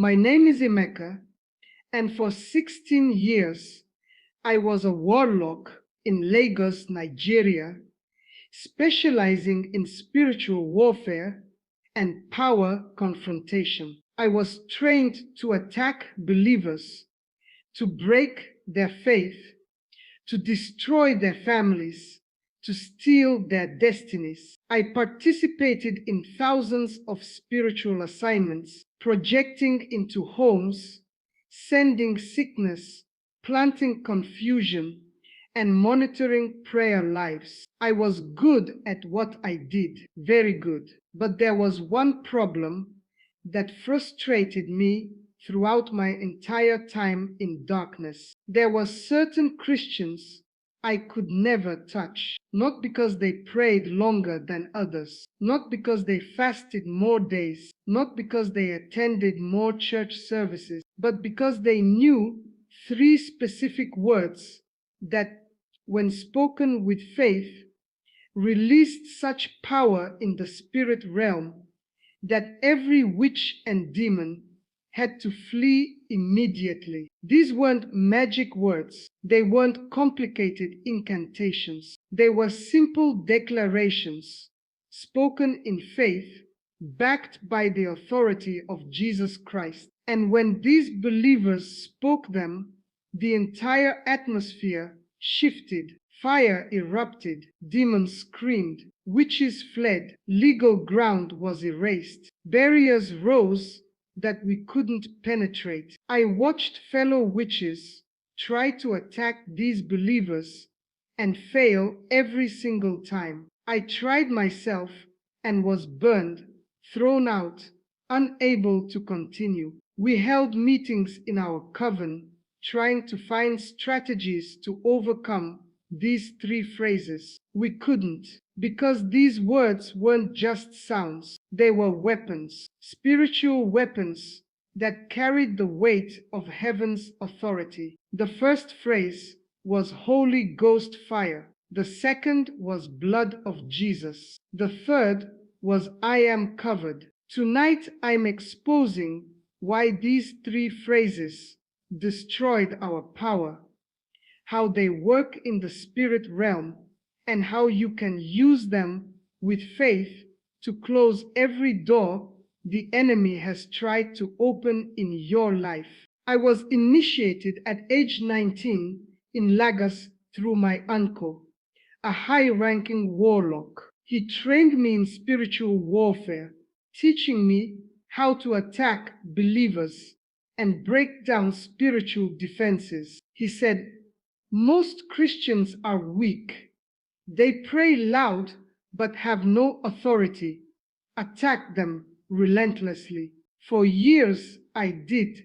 My name is Emeka, and for 16 years, I was a warlock in Lagos, Nigeria, specializing in spiritual warfare and power confrontation. I was trained to attack believers, to break their faith, to destroy their families, to steal their destinies. I participated in thousands of spiritual assignments, projecting into homes, sending sickness, planting confusion, and monitoring prayer lives. I was good at what I did, very good. But there was one problem that frustrated me throughout my entire time in darkness. There were certain Christians I could never touch, not because they prayed longer than others, not because they fasted more days, not because they attended more church services, but because they knew three specific words that, when spoken with faith, released such power in the spirit realm that every witch and demon had to flee immediately. These weren't magic words. They weren't complicated incantations. They were simple declarations spoken in faith, backed by the authority of Jesus Christ. And when these believers spoke them, the entire atmosphere shifted. Fire erupted, demons screamed, witches fled, legal ground was erased, barriers rose that we couldn't penetrate. I watched fellow witches try to attack these believers and fail every single time. I tried myself and was burned, thrown out, unable to continue. We held meetings in our coven, trying to find strategies to overcome these three phrases. We couldn't, because these words weren't just sounds. They were weapons, spiritual weapons that carried the weight of heaven's authority. The first phrase was Holy Ghost fire. The second was blood of Jesus. The third was I am covered. Tonight I'm exposing why these three phrases destroyed our power, how they work in the spirit realm, and how you can use them with faith to close every door the enemy has tried to open in your life. I was initiated at age 19 in Lagos through my uncle, a high-ranking warlock. He trained me in spiritual warfare, teaching me how to attack believers and break down spiritual defenses. He said, most Christians are weak. They pray loud but have no authority. Attack them relentlessly. For years I did.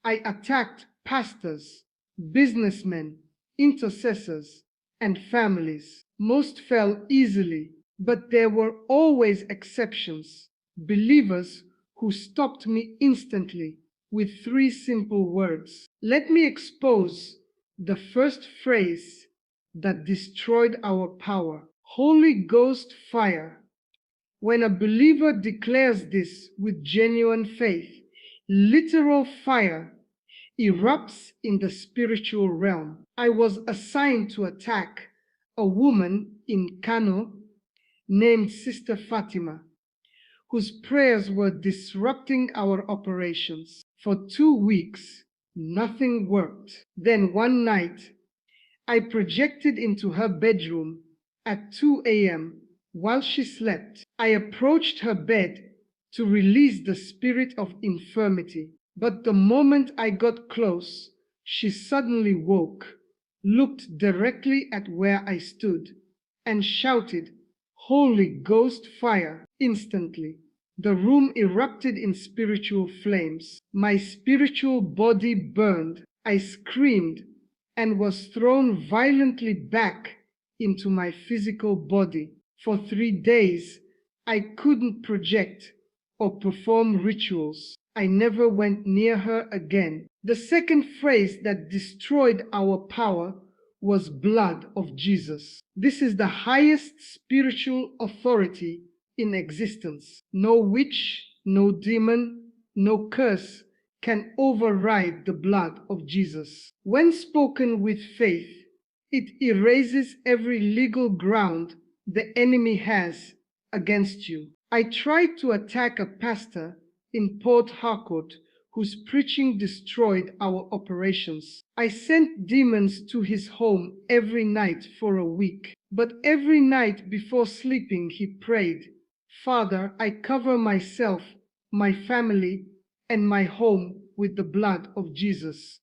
I attacked pastors, businessmen, intercessors, and families. Most fell easily, but there were always exceptions. Believers who stopped me instantly with three simple words. Let me expose the first phrase that destroyed our power. Holy Ghost fire. When a believer declares this with genuine faith, literal fire erupts in the spiritual realm. I was assigned to attack a woman in Kano named Sister Fatima, whose prayers were disrupting our operations. For 2 weeks, nothing worked. Then one night, I projected into her bedroom at 2 a.m. while she slept. I approached her bed to release the spirit of infirmity. But the moment I got close, she suddenly woke, looked directly at where I stood, and shouted, Holy Ghost fire! Instantly, the room erupted in spiritual flames. My spiritual body burned. I screamed and was thrown violently back into my physical body. For 3 days, I couldn't project or perform rituals. I never went near her again. The second phrase that destroyed our power was blood of Jesus. This is the highest spiritual authority in existence. No witch, no demon, no curse can override the blood of Jesus. When spoken with faith, it erases every legal ground the enemy has against you. I tried to attack a pastor in Port Harcourt whose preaching destroyed our operations. I sent demons to his home every night for a week. But every night before sleeping, he prayed, "Father, I cover myself, my family, and my home with the blood of Jesus."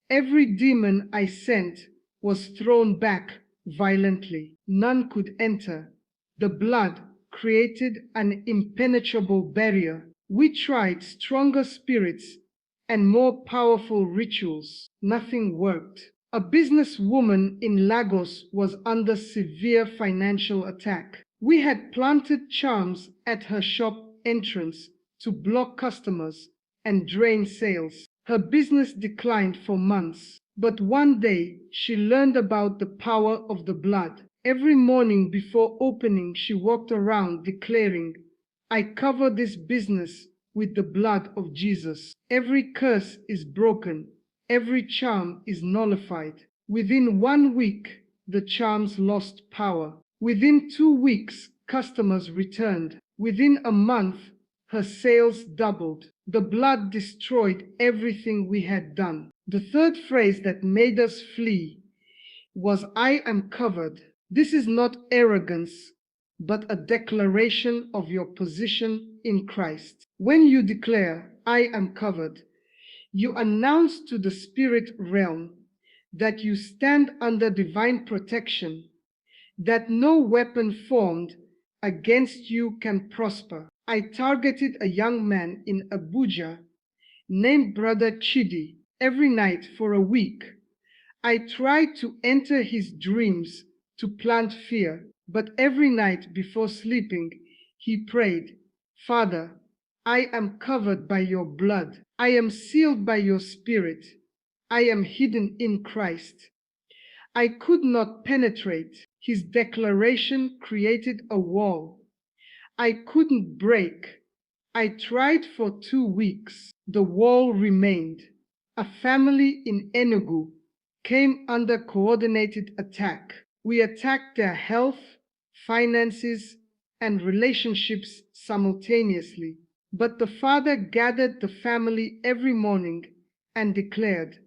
Every demon I sent was thrown back violently. None could enter. The blood created an impenetrable barrier. We tried stronger spirits and more powerful rituals. Nothing worked. A businesswoman in Lagos was under severe financial attack. We had planted charms at her shop entrance to block customers and drain sales. Her business declined for months, but one day she learned about the power of the blood. Every morning before opening, she walked around declaring, "I cover this business with the blood of Jesus." Every curse is broken. Every charm is nullified. Within 1 week, the charms lost power. Within 2 weeks, customers returned. Within a month, her sales doubled. The blood destroyed everything we had done. The third phrase that made us flee was, "I am covered." This is not arrogance, but a declaration of your position in Christ. When you declare, "I am covered," you announce to the spirit realm that you stand under divine protection, that no weapon formed against you can prosper. I targeted a young man in Abuja named Brother Chidi every night for a week. I tried to enter his dreams to plant fear, but every night before sleeping, he prayed, "Father, I am covered by your blood. I am sealed by your spirit. I am hidden in Christ." I could not penetrate. His declaration created a wall I couldn't break. I tried for 2 weeks. The wall remained. A family in Enugu came under coordinated attack. We attacked their health, finances, and relationships simultaneously. But the father gathered the family every morning and declared,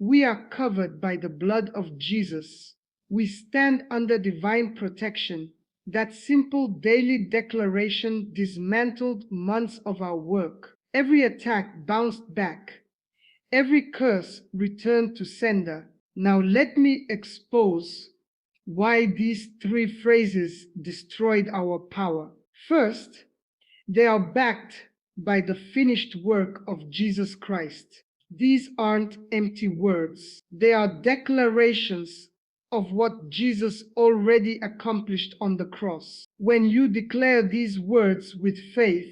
"We are covered by the blood of Jesus. We stand under divine protection." That simple daily declaration dismantled months of our work. Every attack bounced back. Every curse returned to sender. Now let me expose why these three phrases destroyed our power. First, they are backed by the finished work of Jesus Christ. These aren't empty words. They are declarations of what Jesus already accomplished on the cross. When you declare these words with faith,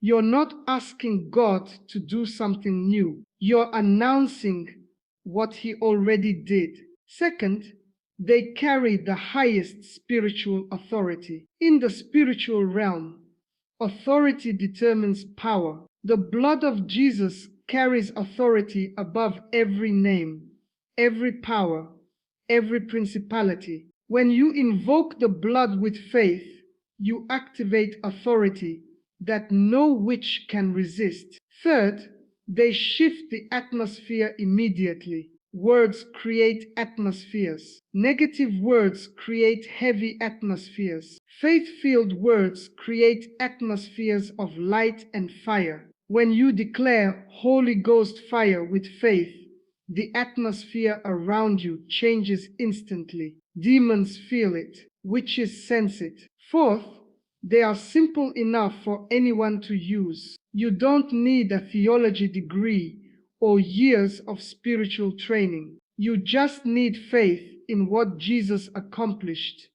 you're not asking God to do something new. You're announcing what He already did. Second, they carry the highest spiritual authority. In the spiritual realm, authority determines power. The blood of Jesus carries authority above every name, every power, every principality. When you invoke the blood with faith, you activate authority that no witch can resist. Third, they shift the atmosphere immediately. Words create atmospheres. Negative words create heavy atmospheres. Faith-filled words create atmospheres of light and fire. When you declare Holy Ghost fire with faith, the atmosphere around you changes instantly. Demons feel it. Witches sense it. Fourth, they are simple enough for anyone to use. You don't need a theology degree or years of spiritual training. You just need faith in what Jesus accomplished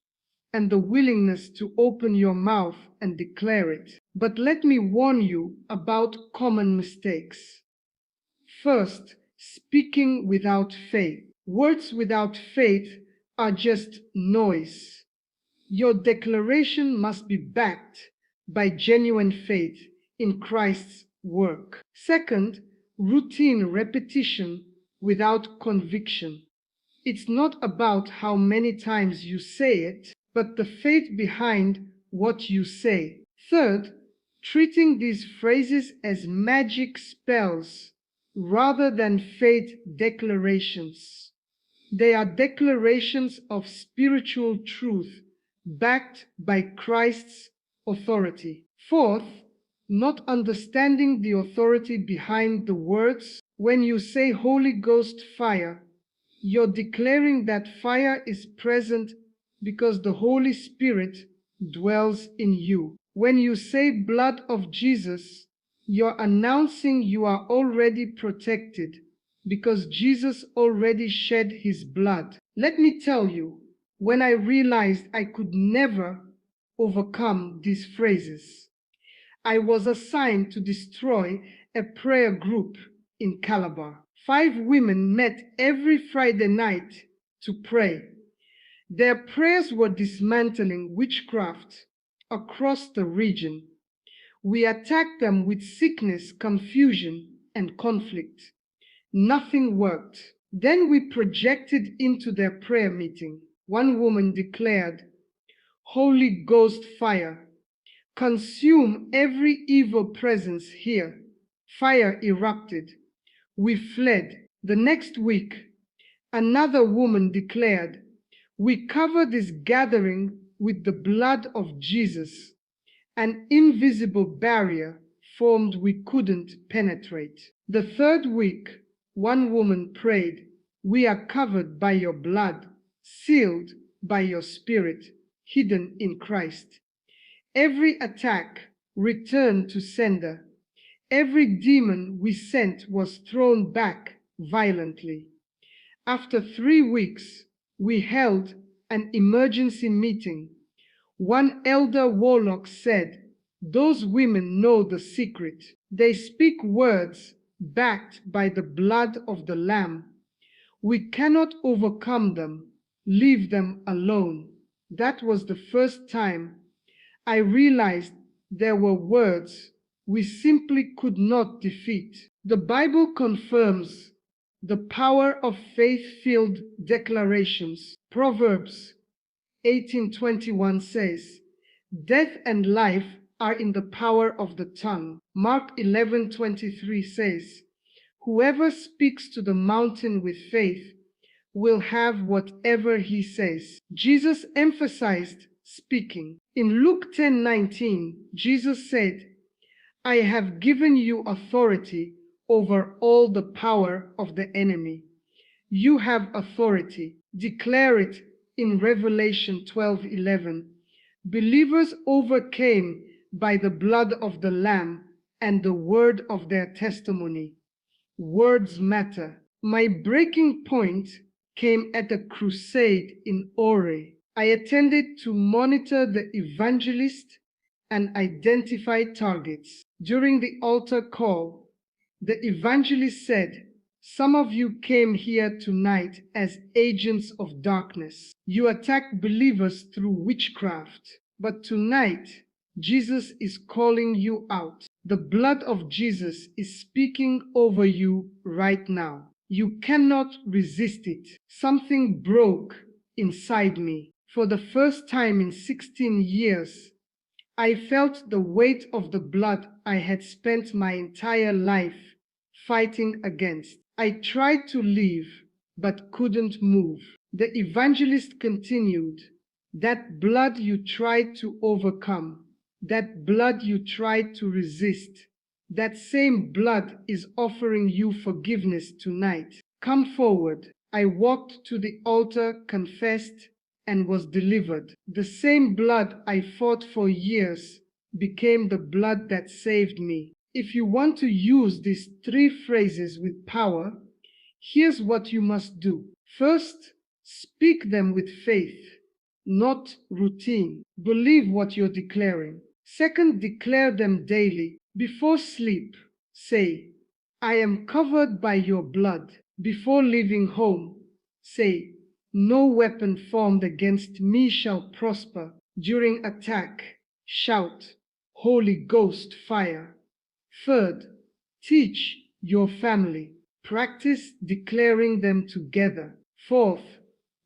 and the willingness to open your mouth and declare it. But let me warn you about common mistakes. First, speaking without faith. Words without faith are just noise. Your declaration must be backed by genuine faith in Christ's work. Second, routine repetition without conviction. It's not about how many times you say it, but the faith behind what you say. Third, treating these phrases as magic spells rather than faith declarations. They are declarations of spiritual truth backed by Christ's authority. Fourth, not understanding the authority behind the words. When you say Holy Ghost fire, you're declaring that fire is present because the Holy Spirit dwells in you. When you say blood of Jesus, you're announcing you are already protected because Jesus already shed his blood. Let me tell you, when I realized I could never overcome these phrases, I was assigned to destroy a prayer group in Calabar. 5 women met every Friday night to pray. Their prayers were dismantling witchcraft across the region. We attacked them with sickness, confusion, and conflict. Nothing worked. Then we projected into their prayer meeting. One woman declared, Holy Ghost fire, consume every evil presence here. Fire erupted. We fled. The next week, another woman declared, we cover this gathering with the blood of Jesus. An invisible barrier formed we couldn't penetrate. The third week, one woman prayed, we are covered by your blood, sealed by your spirit, hidden in Christ. Every attack returned to sender. Every demon we sent was thrown back violently. After 3 weeks, we held an emergency meeting. One elder warlock said, those women know the secret. They speak words backed by the blood of the Lamb. We cannot overcome them. Leave them alone. That was the first time I realized there were words we simply could not defeat. The Bible confirms the power of faith-filled declarations. Proverbs 18:21 says, death and life are in the power of the tongue. Mark 11:23 says, whoever speaks to the mountain with faith will have whatever he says. Jesus emphasized speaking. In Luke 10:19, Jesus said, I have given you authority over all the power of the enemy. You have authority. Declare it in Revelation 12:11. Believers overcame by the blood of the Lamb and the word of their testimony. Words matter. My breaking point came at a crusade in Ore. I attended to monitor the evangelist and identify targets. During the altar call, the evangelist said, some of you came here tonight as agents of darkness. You attacked believers through witchcraft. But tonight, Jesus is calling you out. The blood of Jesus is speaking over you right now. You cannot resist it. Something broke inside me. For the first time in 16 years, I felt the weight of the blood I had spent my entire life fighting against. I tried to leave, but couldn't move. The evangelist continued, that blood you tried to overcome, that blood you tried to resist, that same blood is offering you forgiveness tonight. Come forward. I walked to the altar, confessed, and was delivered. The same blood I fought for years became the blood that saved me. If you want to use these 3 phrases with power, here's what you must do. First, speak them with faith, not routine. Believe what you're declaring. Second, declare them daily. Before sleep, say, I am covered by your blood. Before leaving home, say, no weapon formed against me shall prosper. During attack, shout, Holy Ghost fire. Third, teach your family. Practice declaring them together. Fourth,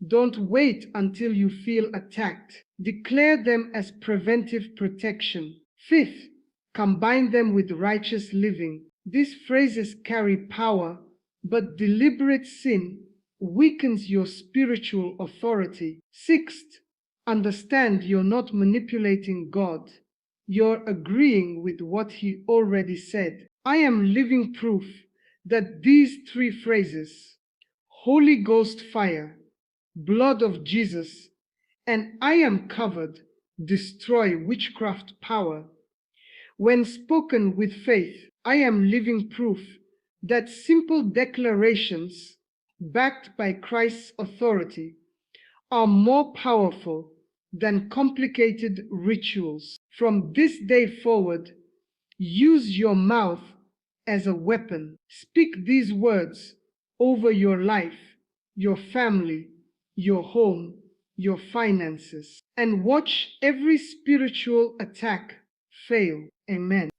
don't wait until you feel attacked. Declare them as preventive protection. Fifth, combine them with righteous living. These phrases carry power, but deliberate sin weakens your spiritual authority. Sixth, understand you're not manipulating God. You're agreeing with what He already said. I am living proof that these three phrases, Holy Ghost fire, blood of Jesus, and I am covered, destroy witchcraft power. When spoken with faith, I am living proof that simple declarations backed by Christ's authority are more powerful than complicated rituals. From this day forward, use your mouth as a weapon. Speak these words over your life, your family, your home, your finances, and watch every spiritual attack fail. Amen.